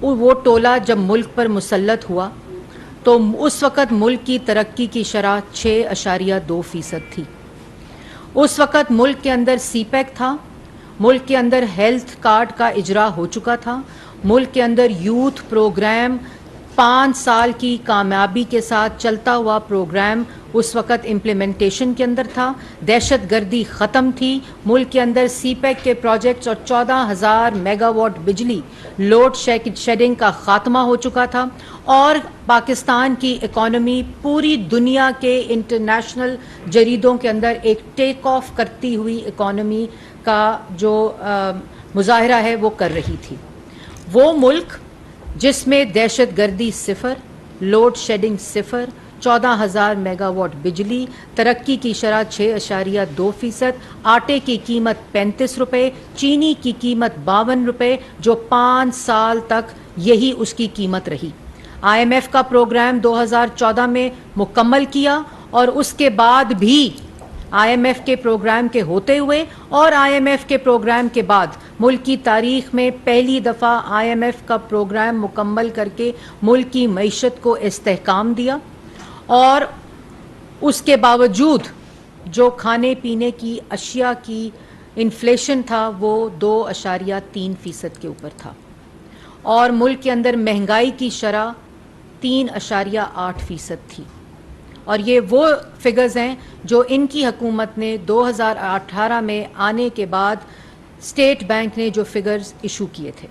वो टोला जब मुल्क पर मुसल्लत हुआ तो उस वक़्त मुल्क की तरक्की की शरह 6.2% थी। उस वक़्त मुल्क के अंदर सीपैक था, मुल्क के अंदर हेल्थ कार्ड का इजरा हो चुका था, मुल्क के अंदर यूथ प्रोग्राम 5 साल की कामयाबी के साथ चलता हुआ प्रोग्राम उस वक़्त इम्प्लीमेंटेशन के अंदर था, दहशत गर्दी ख़त्म थी, मुल्क के अंदर सीपैक के प्रोजेक्ट्स और 14,000 मेगावाट बिजली लोड शेडिंग का ख़ात्मा हो चुका था और पाकिस्तान की इकॉनमी पूरी दुनिया के इंटरनेशनल जरीदों के अंदर एक टेक ऑफ करती हुई इकॉनमी का जो मुजाहरा है वो कर रही थी। वो मुल्क जिसमें दहशत गर्दी सिफर, लोड शेडिंग सिफर, 14,000 मेगावाट बिजली, तरक्की की शरह 6.2%, आटे की कीमत 35 रुपये, चीनी की कीमत 52 रुपये, जो 5 साल तक यही उसकी कीमत रही। IMF का प्रोग्राम 2014 में मुकम्मल किया और उसके बाद भी IMF के प्रोग्राम के होते हुए और IMF के प्रोग्राम के बाद मुल्क की तारीख में पहली दफ़ा IMF का प्रोग्राम मुकम्मल करके मुल्क की मईशत को इस्तेहकाम दिया और उसके बावजूद जो खाने पीने की अशिया की इन्फ्लेशन था वो 2.3% के ऊपर था और मुल्क के अंदर महंगाई की शरह 3.8% थी। और ये वो फिगर्स हैं जो इनकी हुकूमत ने 2018 में आने के बाद स्टेट बैंक ने जो फिगर्स इशू किए थे।